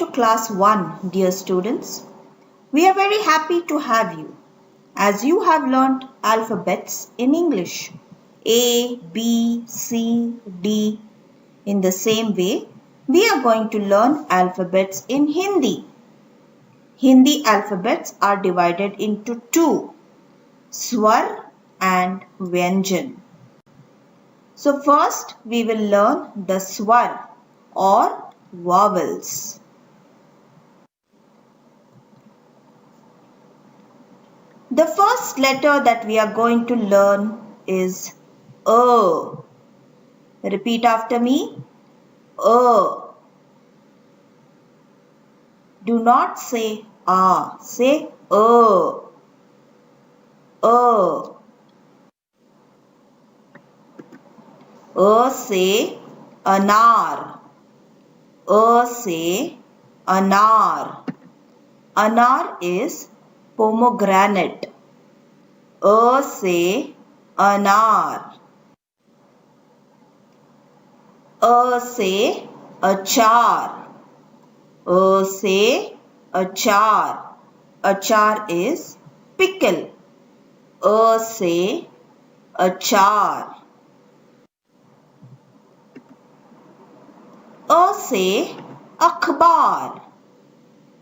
to class 1, dear students. We are very happy to have you as you have learnt alphabets in English A, B, C, D. In the same way, we are going to learn alphabets in Hindi. Hindi alphabets are divided into two, Swar and Vyanjan. So first we will learn the Swar or vowels. The first letter that we are going to learn is A. Repeat after me. A. Do not say A. Say A. A. A say anar. A say anar. Anar is pomegranate. A say anar. A say achar. A say achar. Achar is pickle. A say achar. A say akhbar.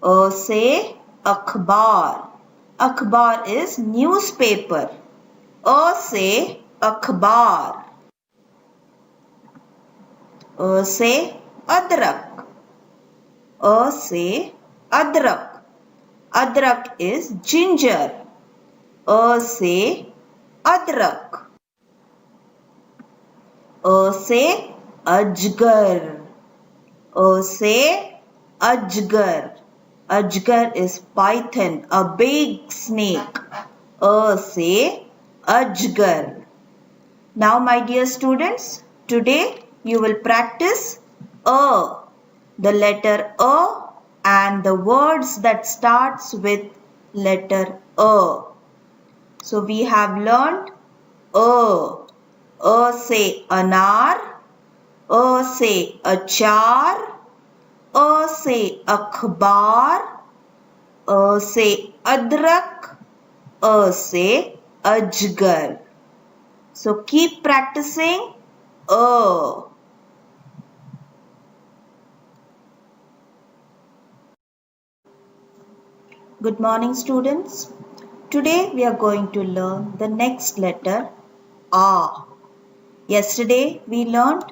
A say akhbar. Akhbar is newspaper. A say akhbar. A say adrak. A say adrak. Adrak is ginger. A say adrak. A say ajgar. A say ajgar. Ajgar is python, a big snake. A say ajgar. Now my dear students, today you will practice A, the letter A and the words that starts with letter A. So we have learned A. A say anar. A say achar. A say akhbar. A say adrak. A say ajgar. So keep practicing A. Good morning, students. Today we are going to learn the next letter A. Yesterday we learned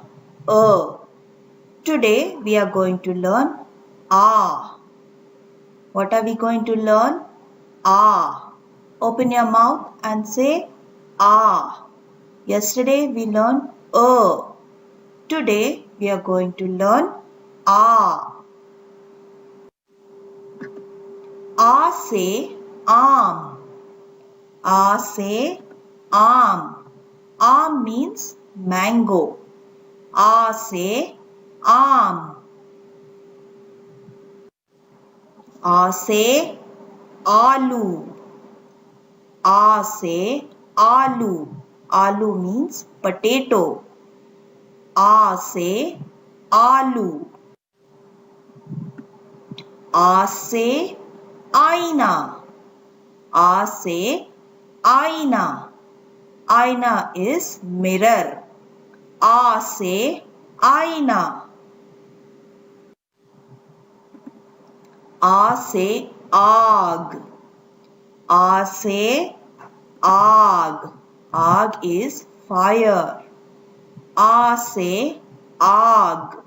A. Today we are going to learn A. What are we going to learn? A. Open your mouth and say A. Yesterday we learned A. Today we are going to learn A. A say aam. A say aam. Aam means mango. A say aam. A say aloo. A say aloo. Aloo means potato. A say aloo. A say aina. A say aina. Aina is mirror. A say aina. A say aag. A say aag. Aag is fire. A say aag.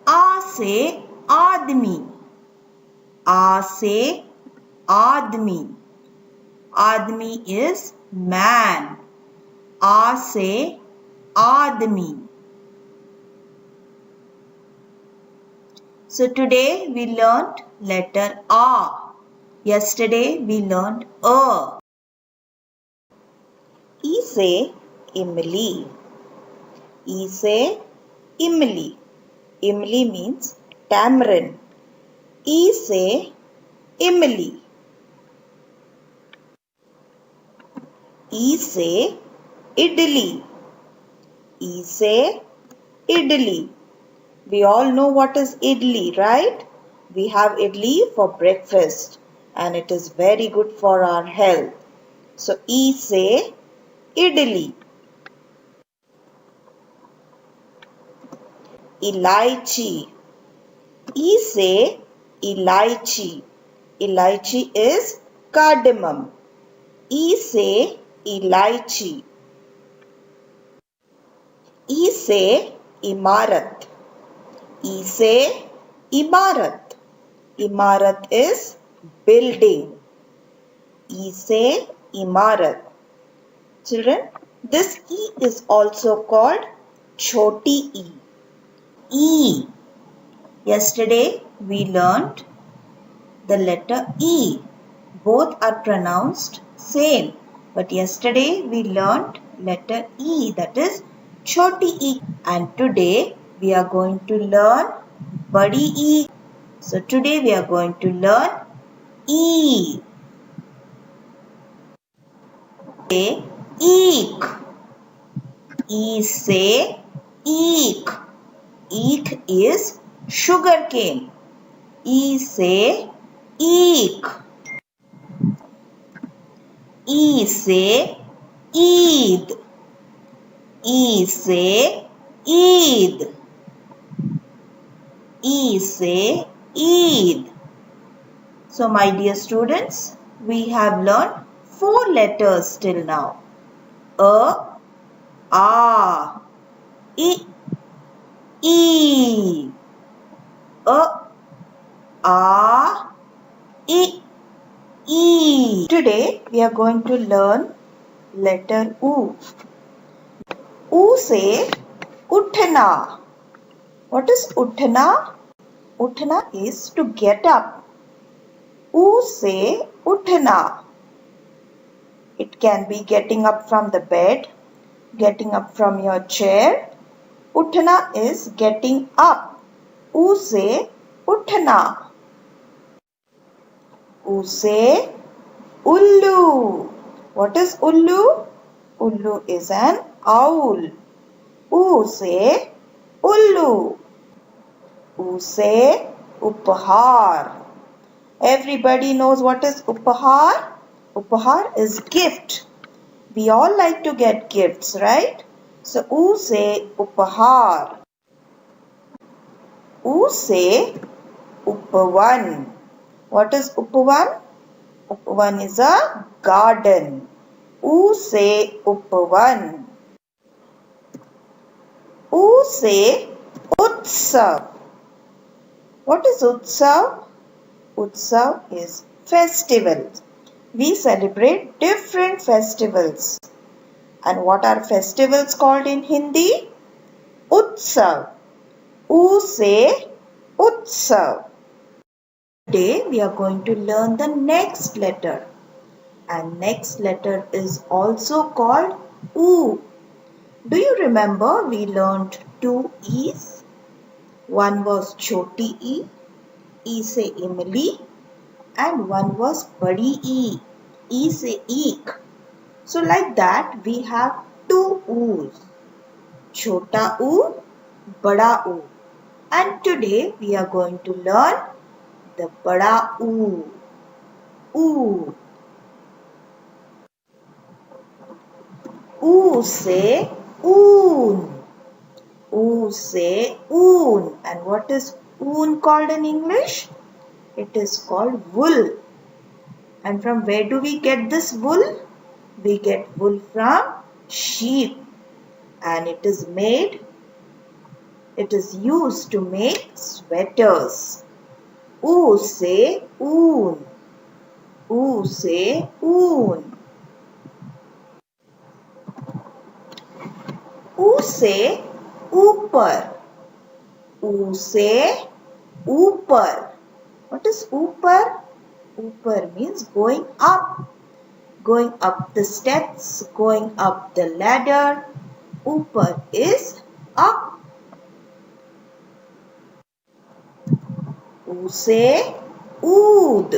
A say आदमी. A say आदमी. Admi is man. A say आदमी. So today we learned letter A. Yesterday we learned A. E say Imli. E say Imli. Imli means tamarind. E say Imli. E say idli. E say idli. We all know what is idli, right? We have idli for breakfast and it is very good for our health. So E say idli. Elaichi. E say elaichi. Elaichi is cardamom. E say elaichi. E say imarat. E say imarat. Imarat is building. E say imarat. Children, this E is also called choti E. E. Yesterday we learnt the letter E. Both are pronounced same. But yesterday we learnt letter E, that is choti E. And today we are going to learn badi E. So today we are going to learn E. Say eek. E say eek. Eek is sugar cane. E say eek. E say Eid. E say Eid. E say Eid. So my dear students, we have learned 4 letters till now. A, A, I, E. A, A, I, E. Today we are going to learn letter U. U say uthna. What is uthna? Uthna is to get up. U say uthna. It can be getting up from the bed, getting up from your chair. Uthna is getting up. U say uthna. U say ullu. What is ullu? Ullu is an owl. U say ullu. U say upahar. Everybody knows what is upahar? Upahar is gift. We all like to get gifts, right? So U say upahar. U say upavan. What is upavan? Upavan is a garden. U say upavan. U say utsav. What is utsav? Utsav is festival. We celebrate different festivals. And what are festivals called in Hindi? Utsav. U say utsav. Today we are going to learn the next letter. And next letter is also called U. Do you remember we learned 2 E's? One was choti E, E say imli, and one was badi E, E say eek. So like that we have 2 U's, chota U, bada U. And today we are going to learn the bada U. U. U say oon. U say oon. And what is oon called in English? It is called wool. And from where do we get this wool? We get wool from sheep. And it is used to make sweaters. U say oon. U say oon. U say upar. U say upar. What is upar? Upar means going up. Going up the steps, going up the ladder. Upar is up. U say ood.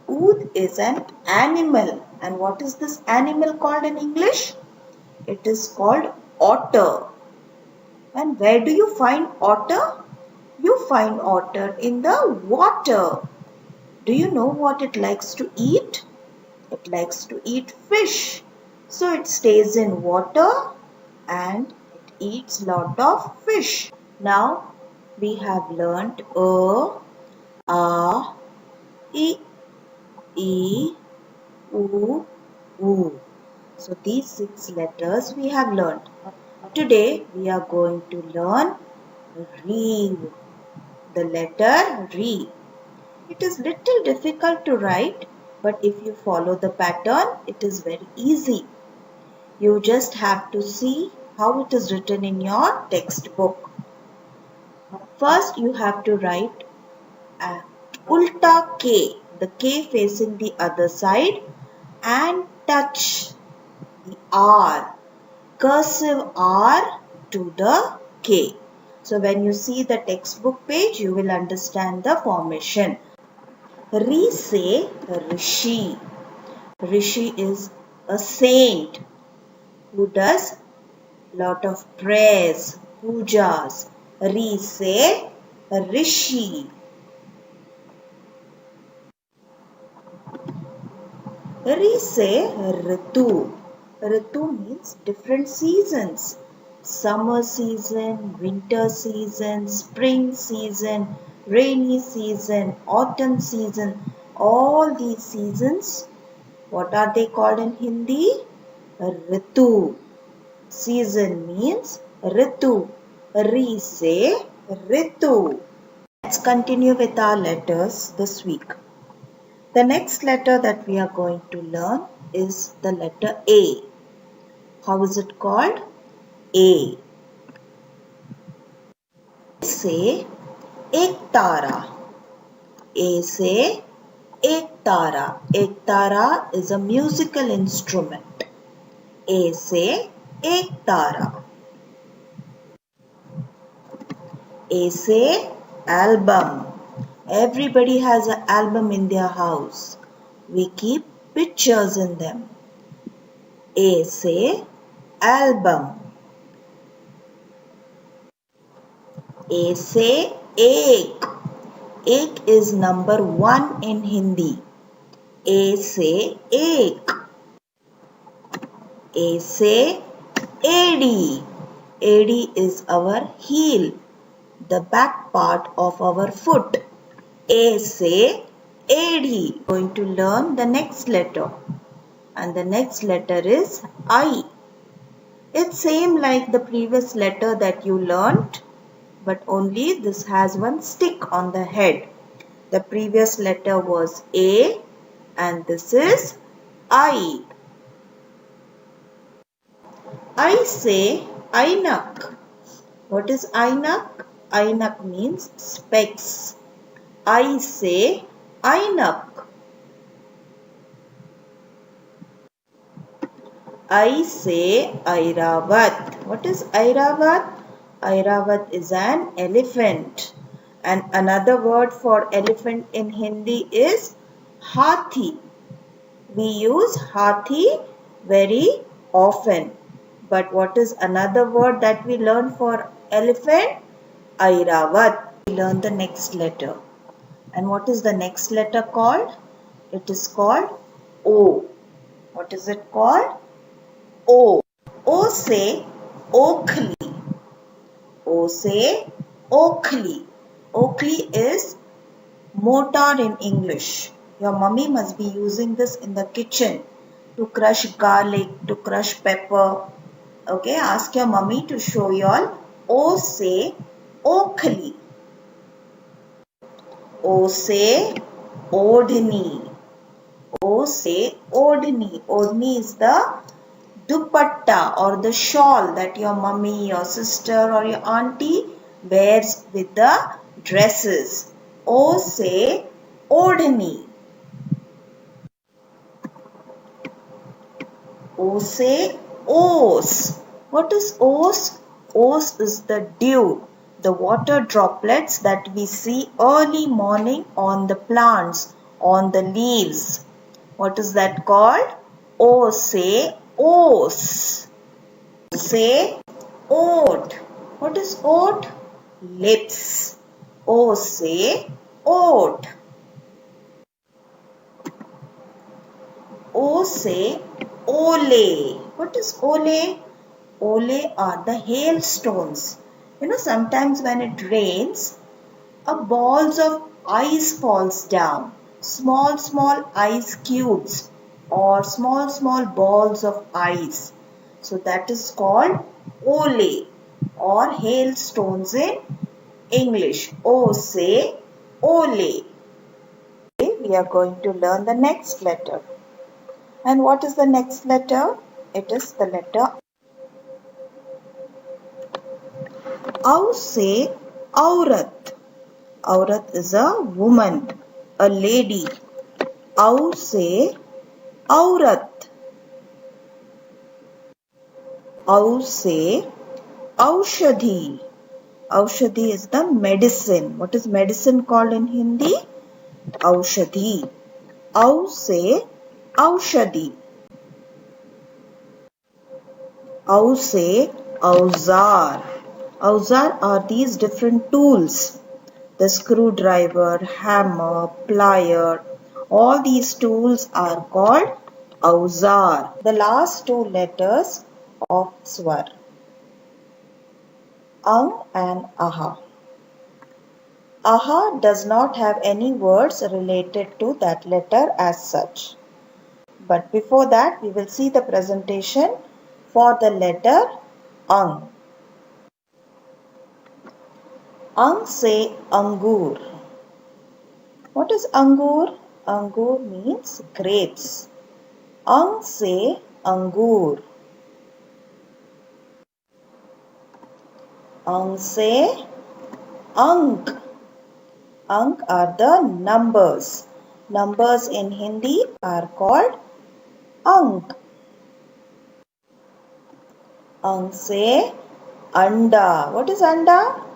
Ood is an animal. And what is this animal called in English? It is called otter. And where do you find otter? You find otter in the water. Do you know what it likes to eat? It likes to eat fish. So it stays in water and it eats lot of fish. Now we have learnt a, I, U, U. So these 6 letters we have learnt. Today we are going to learn Re, the letter Re. It is little difficult to write, but if you follow the pattern, it is very easy. You just have to see how it is written in your textbook. First, you have to write Ulta K, the K facing the other side, and touch the R, cursive R to the K. So when you see the textbook page, you will understand the formation. Ri say Rishi. Rishi is a saint who does lot of prayers, pujas. Ri say Rishi. Ri say Ritu. Ritu means different seasons. Summer season, winter season, spring season, rainy season, autumn season. All these seasons, what are they called in Hindi? Ritu. Season means Ritu. Ri say Ritu. Let's continue with our letters this week. The next letter that we are going to learn is the letter A. How is it called? A. Say Ek Tara. A say Ek Tara. Ek Tara is a musical instrument. A say Ek Tara. A say album. Everybody has an album in their house. We keep pictures in them. A say album. A say ek. Ek is number 1 in Hindi. A say ek. A say AD. AD is our heel, the back part of our foot. A say AD. Going to learn the next letter. And the next letter is I. It's same like the previous letter that you learnt, but only this has one stick on the head. The previous letter was A and this is I. I say Ainak. What is Ainak? Ainak means specs. I say Ainak. I say Airavat. What is Airavat? Airavat is an elephant. And another word for elephant in Hindi is Hathi. We use Hathi very often. But what is another word that we learn for elephant? Airavat. We learn the next letter. And what is the next letter called? It is called O. What is it called? O. O say Oakley. O say Oakley. Oakley is mortar in English. Your mummy must be using this in the kitchen to crush garlic, to crush pepper. Okay, ask your mummy to show you all. O say Oakley. O say Odhni. O say Odhni. Odhni is the dupatta or the shawl that your mummy, your sister or your auntie wears with the dresses. O say Odhni. O say Ose. What is Ose? Ose is the dew, the water droplets that we see early morning on the plants, on the leaves. What is that called? O say Ose. Say Ode. What is oat? Lips. O say oat. O say ole. What is ole? Ole are the hailstones. Sometimes when it rains, a balls of ice falls down. Small ice cubes or small balls of ice. So that is called ole or hailstones in English. O say ole. We are going to learn the next letter. And what is the next letter? It is the letter Au say aurat. Aurat is a woman, a lady. Au say aurat. Au say aushadhi. Aushadhi is the medicine. What is medicine called in Hindi? Aushadhi. Au say aushadhi. Au say auzar. Auzar are these different tools. The screwdriver, hammer, plier, all these tools are called auzar. The last two letters of swar. Ang and aha. Aha does not have any words related to that letter as such. But before that, we will see the presentation for the letter ang. Ang say angur. What is angur? Angur means grapes. Ang say angur. Ang say ank. Ank are the numbers. Numbers in Hindi are called ank. Ang say anda. What is anda?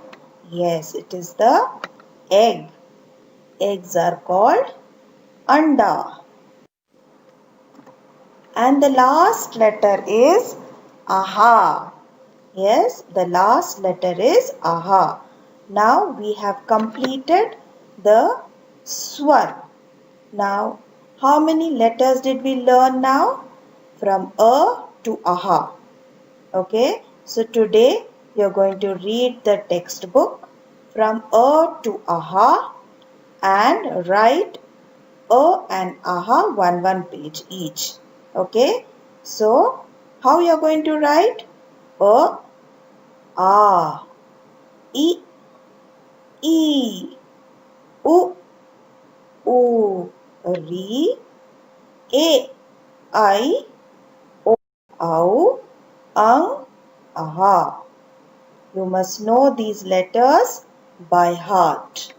Yes, it is the egg. Eggs are called anda. And the last letter is aha. Yes, the last letter is aha. Now we have completed the swar. Now, how many letters did we learn now? From a to aha. Okay, so today you are going to read the textbook from a to aha and write a and aha one page each. Okay, so how you are going to write? A, a, I, U, ri, e, I, o, au, ang, aha. You must know these letters by heart.